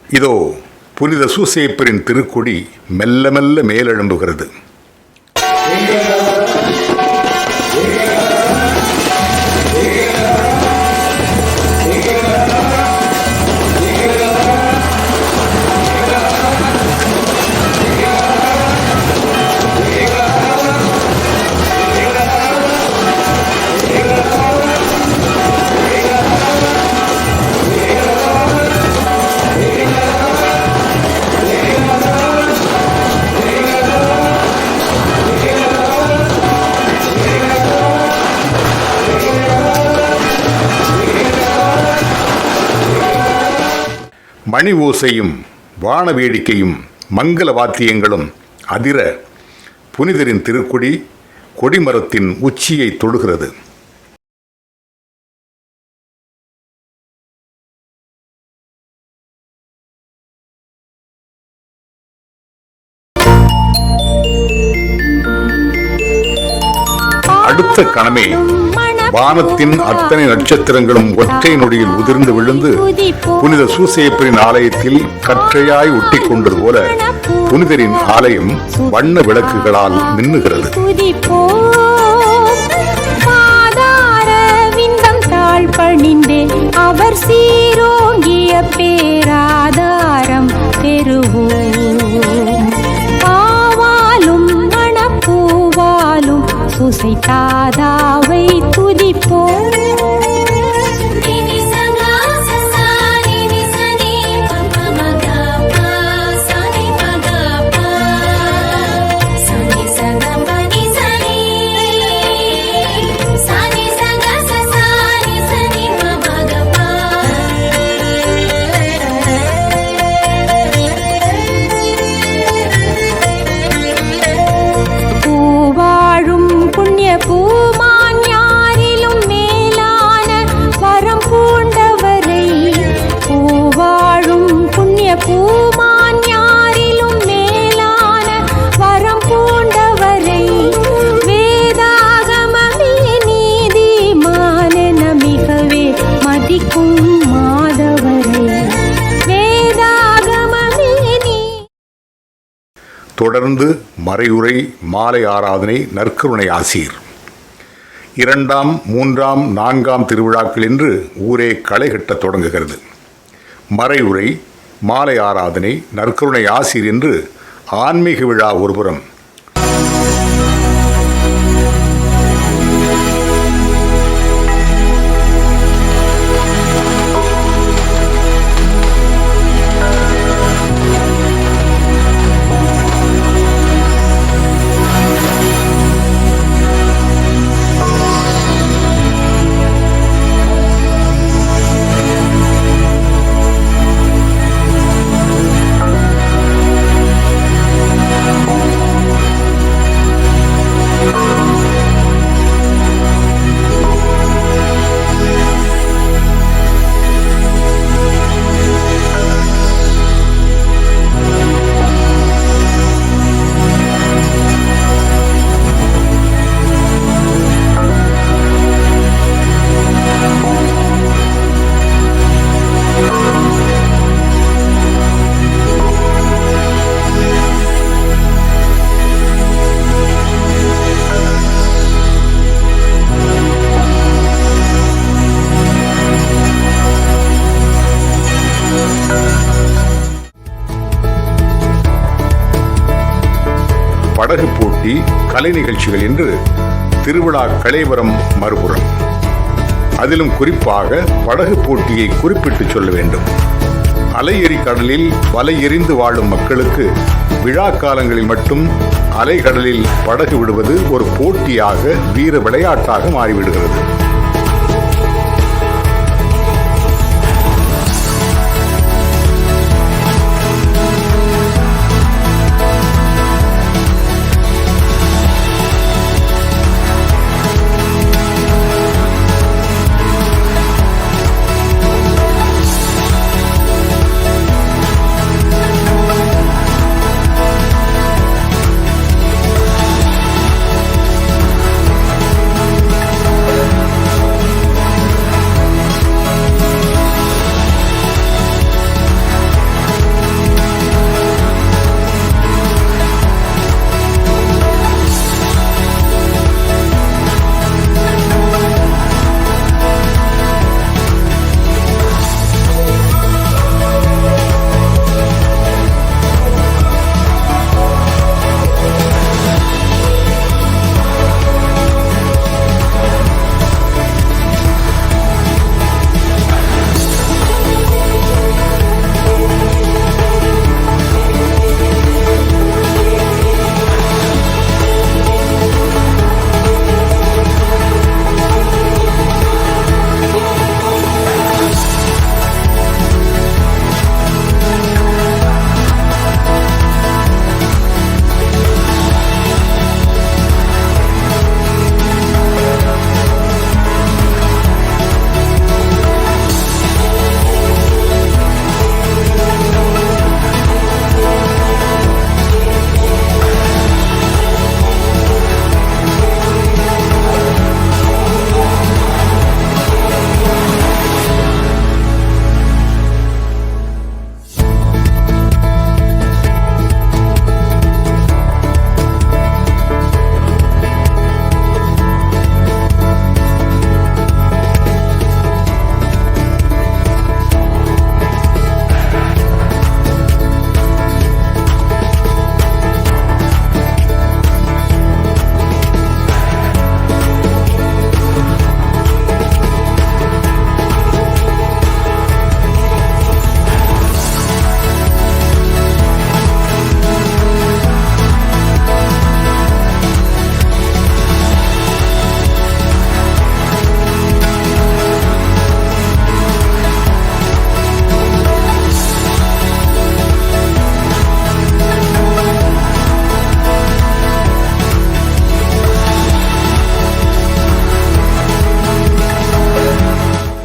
இதோ புனித சூசேப்பரின் திருக்கொடி மெல்ல மெல்ல மேலெழும்புகிறது. மணி ஓசையும் வான வேடிக்கையும் மங்கள வாத்தியங்களும் அதிர புனிதரின் திருக்கொடி கொடிமரத்தின் உச்சியை தொடுகிறது. அடுத்த கணமே வானத்தின் அத்தனை நட்சத்திரங்களும் ஒற்றை நொடியில் உதிர்ந்து விழுந்து புனித சூசேப்பரின் ஆலயத்தில் கற்றையாய் ஒட்டி கொண்டது போல புனிதரின் ஆலயம் வண்ண விளக்குகளால் மின்னுகிறது. அவர் சீரோங்கிய பேராதாரம் பெறுவோம். பாவாலும் மணப்பூவாலும் சுசைத்தாதாவை துதிப்போம். பூமான் யாரிலும் மேலா தொடர்ந்து மறையுரை, மாலை ஆராதனை, நற்கருணை ஆசீர். 2ஆம், 3ஆம், 4ஆம் திருவிழாக்கள் என்று ஊரே களை கட்டத் தொடங்குகிறது. மறையுரை, மாலை ஆராதனை, நற்கருணை ஆசீர் என்று ஆன்மீக விழா ஒருபுறம், படகு போட்டி, கலை நிகழ்ச்சிகள் என்று திருவிழா கலைவரம் மறுபுறம். அதிலும் குறிப்பாக படகு போட்டியை குறிப்பிட்டு சொல்ல வேண்டும். அலையெறி கடலில் வலை எறிந்து வாழும் மக்களுக்கு விழா காலங்களில் மட்டும் அலைகடலில் படகு விடுவது ஒரு போட்டியாக, வீர விளையாட்டாக மாறிவிடுகிறது.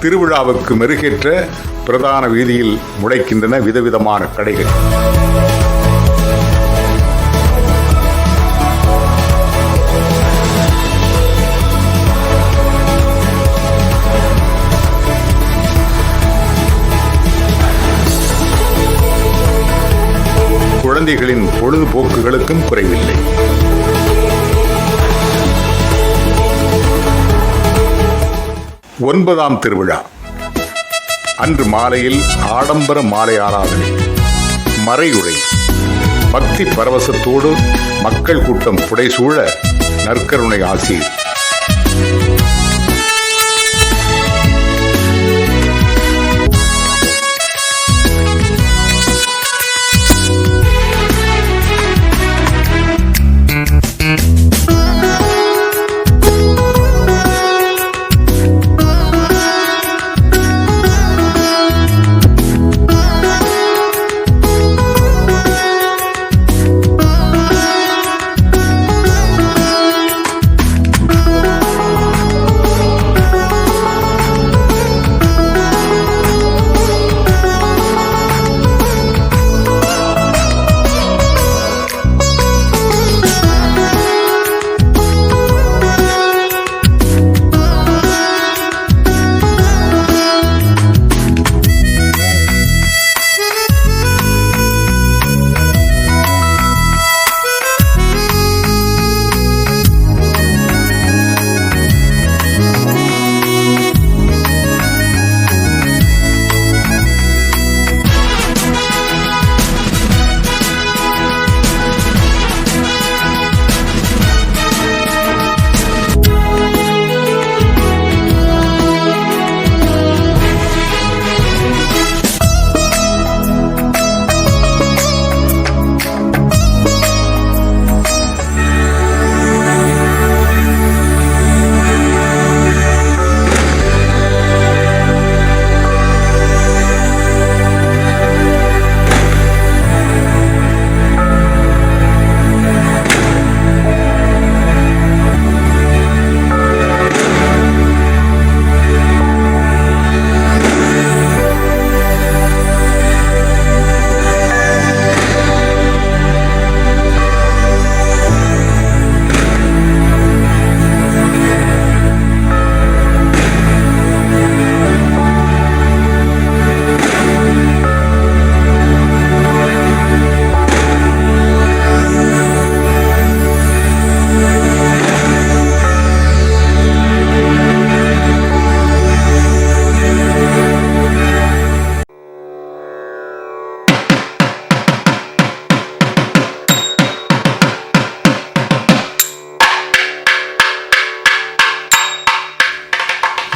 திருவிழாவுக்கு மெருகேற்ற பிரதான வீதியில் முளைக்கின்றன விதவிதமான கடைகள். குழந்தைகளின் பொழுதுபோக்குகளுக்கும் குறைவில்லை. ஒன்பதாம் திருவிழா அன்று மாலையில் ஆடம்பர மாலை ஆராதனை, மறையுரை, பக்தி பரவசத்தோடு மக்கள் கூட்டம் புடைசூழ நற்கருணை ஆசி.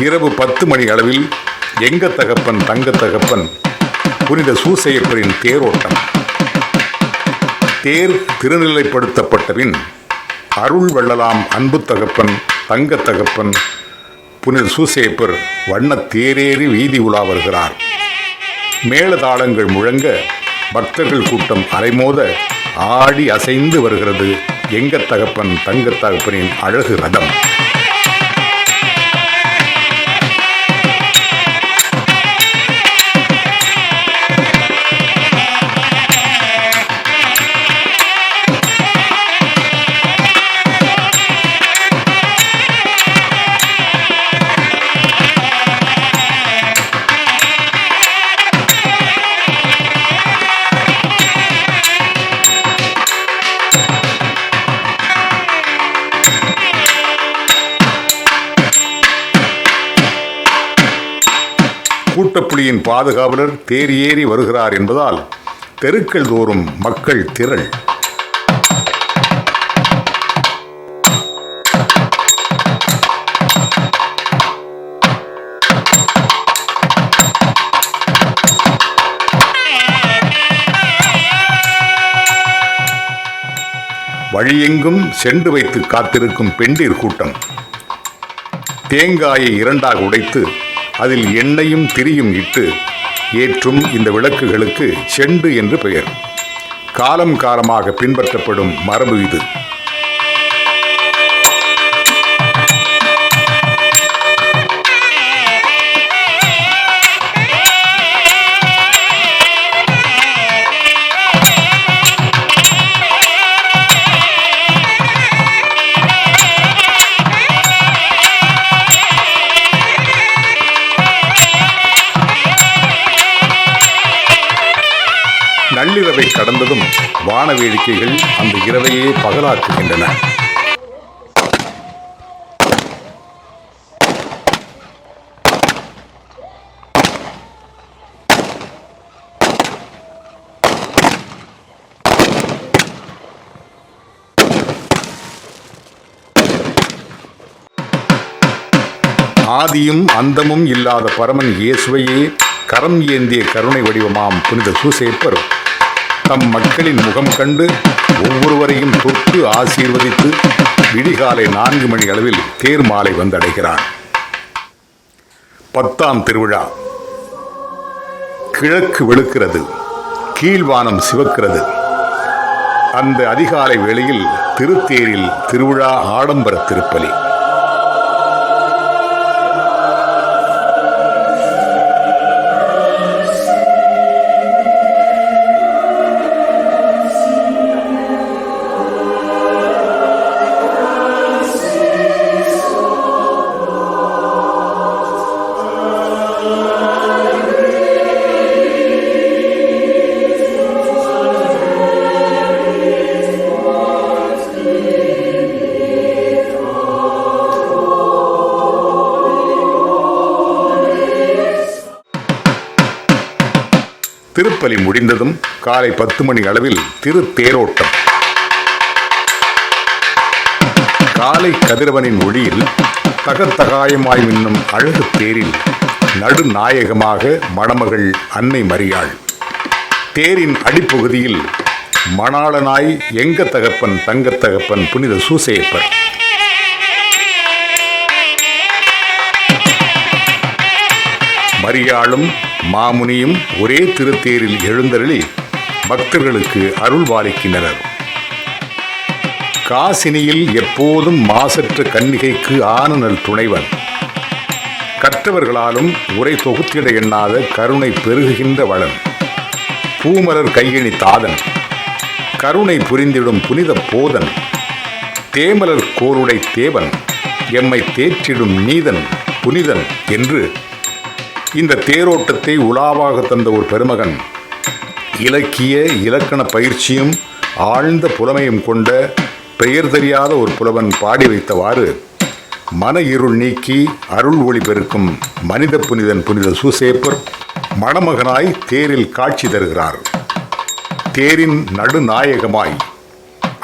இரவு 10 மணி அளவில் எங்க தகப்பன் தங்க தகப்பன் புனித சூசையப்பரின் தேரோட்டம். தேர் திருநிலைப்படுத்தப்பட்டபின் அருள் வெள்ளலாம் அன்பு தகப்பன் தங்க தகப்பன் புனித சூசையப்பர் வண்ண தேரேறி வீதி உலா வருகிறார். மேளதாளங்கள் முழங்க பக்தர்கள் கூட்டம் அலைமோத ஆடி அசைந்து வருகிறது எங்க தகப்பன் தங்க தகப்பனின் அழகு ரதம். கூட்டப்புலியின் பாதுகாவலர் தேர் ஏறி வருகிறார் என்பதால் தெருக்கள் தோறும் மக்கள் திரள். வழியெங்கும் சென்று வைத்து காத்திருக்கும் பெண்டிர் கூட்டம். தேங்காயை இரண்டாக உடைத்து அதில் எண்ணெயும் திரியும் இட்டு ஏற்றும் இந்த விளக்குகளுக்கு செண்டு என்று பெயர். காலம் காலமாக பின்பற்றப்படும் மரபு இது. நள்ளிரவை கடந்ததும் வான வேடிக்கைகள் அந்த இரவையே பகலாக்குகின்றன. ஆதியும் அந்தமும் இல்லாத பரமன் இயேசுவையே கரம் ஏந்திய கருணை வடிவமாம் புனித சூசேப்பர் தம் மக்களின் முகம் கண்டு ஒவ்வொருவரையும் தொட்டு ஆசீர்வதித்து விடிகாலை 4 மணி அளவில் தேர் மாலை வந்தடைகிறார். 10ஆம் திருவிழா. கிழக்கு வெளுக்கிறது, கீழ்வானம் சிவக்கிறது. அந்த அதிகாலை வேளையில் திருத்தேரில் திருவிழா ஆடம்பர திருப்பலி. திருப்பலி முடிந்ததும் காலை 10 மணி அளவில் திருத்தேரோட்டம். காலை கதிரவனின் ஒளியில் தகத்தகாயமாய் மின்னும் அழகு தேரில் நடுநாயகமாக மணமகள் அன்னை மரியாள். தேரின் அடிப்பகுதியில் மணாளனாய் எங்க தகப்பன் தங்க தகப்பன் புனித சூசேப்பர். மரியாளும் மாமுனியும் ஒரே திருத்தேரில் எழுந்தருளி பக்தர்களுக்கு அருள்வாளிக்கின்றனர். காசினியில் எப்போதும் மாசற்ற கன்னிகைக்கு ஆனநல் துணைவன். கற்றவர்களாலும் உரை தொகுத்திட எண்ணாத கருணை பெருகுகின்ற வளன். பூமலர் கையணி தாதன், கருணை புரிந்திடும் புனித போதன். தேமலர் கோருடை தேவன், எம்மை தேற்றிடும் நீதன் புனிதன் என்று இந்த தேரோட்டத்தை உலாவாக தந்த ஒரு பெருமகன் இலக்கிய இலக்கண பயிற்சியும் ஆழ்ந்த புலமையும் கொண்ட பெயர் தெரியாத ஒரு புலவன் பாடி வைத்தவாறு மன இருள் நீக்கி அருள் ஒளி பெருக்கும் மனித புனிதன் புனித சூசேப்பர் மணமகனாய் தேரில் காட்சி தருகிறார். தேரின் நடுநாயகமாய்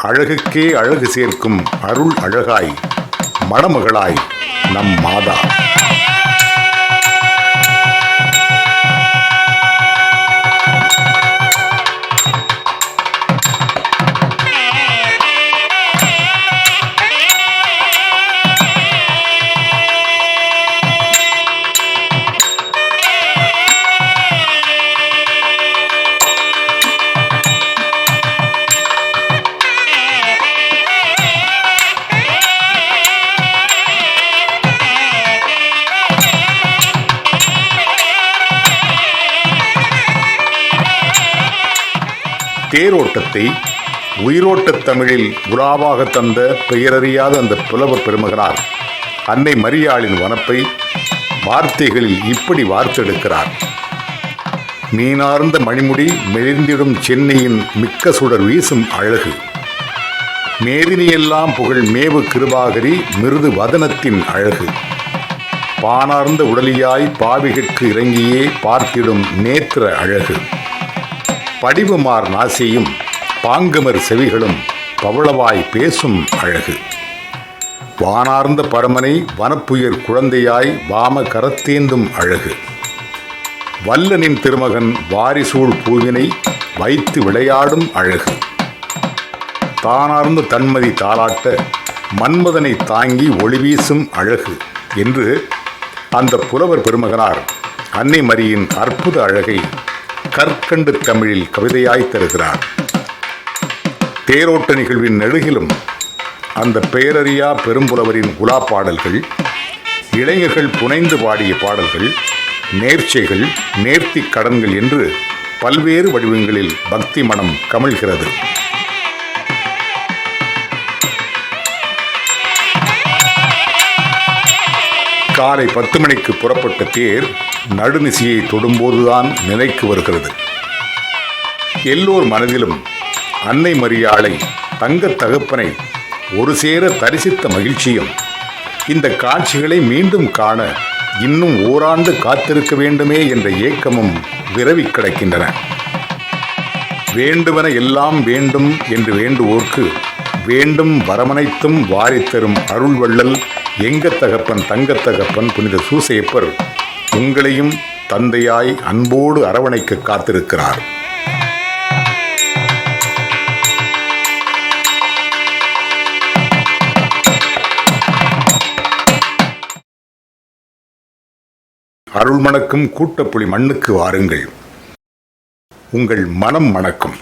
அழகுக்கே அழகு சேர்க்கும் அருள் அழகாய் மணமகளாய் நம் மாதா. தேரோட்டத்தை உயிரோட்டத் தமிழில் உலாவாக தந்த பெயரறியாத அந்த புலவர் பெருமகனார் அன்னை மரியாளின் வனப்பை வார்த்தைகளில் இப்படி வார்த்தெடுக்கிறார். மீனார்ந்த மணிமுடி மெலிந்திடும் சென்னையின் மிக்க சுடர் வீசும் அழகு. மேதினியெல்லாம் புகழ் மேவு கிருபாகரி மிருது வதனத்தின் அழகு. பானார்ந்த உடலியாய் பாவிகற்கு இறங்கியே பார்த்திடும் நேத்திர அழகு. படிவுமார் நாசியும் பாங்கமர் செவிகளும் பவளவாய் பேசும் அழகு. வானார்ந்த பரமனை வனப்புயர் குழந்தையாய் வாம கரத்தேந்தும் அழகு. வல்லனின் திருமகன் வாரிசூழ் பூவினை வைத்து விளையாடும் அழகு. தானார்ந்த தன்மதி தாளாட்ட மன்மதனை தாங்கி ஒளிவீசும் அழகு என்று அந்த புலவர் பெருமகனார் அன்னை மரியின் அற்புத அழகை கற்கண்டு தமிழில் கவிதையாய் தருகிறார். தேரோட்ட நிகழ்வின் நெடுகிலும் அந்த பெயரறியா பெரும்புலவரின் உலா பாடல்கள், இளைஞர்கள் புனைந்து பாடிய பாடல்கள், நேர்ச்சைகள், நேர்த்திக் கடன்கள் என்று பல்வேறு வடிவங்களில் பக்தி மனம் கமழ்கிறது. காலை 10 மணிக்கு புறப்பட்ட தேர் நடுநிசியை தொடும்போதுதான் நிலைக்கு வருகிறது. எல்லோர் மனதிலும் அன்னை மரியாளை தங்கத் தகப்பனை ஒரு சேர தரிசித்த மகிழ்ச்சியும், இந்த காட்சிகளை மீண்டும் காண இன்னும் ஓராண்டு காத்திருக்க வேண்டுமே என்ற ஏக்கமும் விரவி கிடக்கின்றன. வேண்டுவன எல்லாம் வேண்டும் என்று வேண்டுவோர்க்கு வேண்டும் வரமனைத்தும் வாரித்தரும் அருள் வள்ளல் எங்க தகப்பன் தங்கத் தகப்பன் புனித சூசையப்பர் உங்களையும் தந்தையாய் அன்போடு அரவணைக்க காத்திருக்கிறார். அருள் மணக்கும் கூட்டப்புலி மண்ணுக்கு வாருங்கள், உங்கள் மனம் மணக்கும்.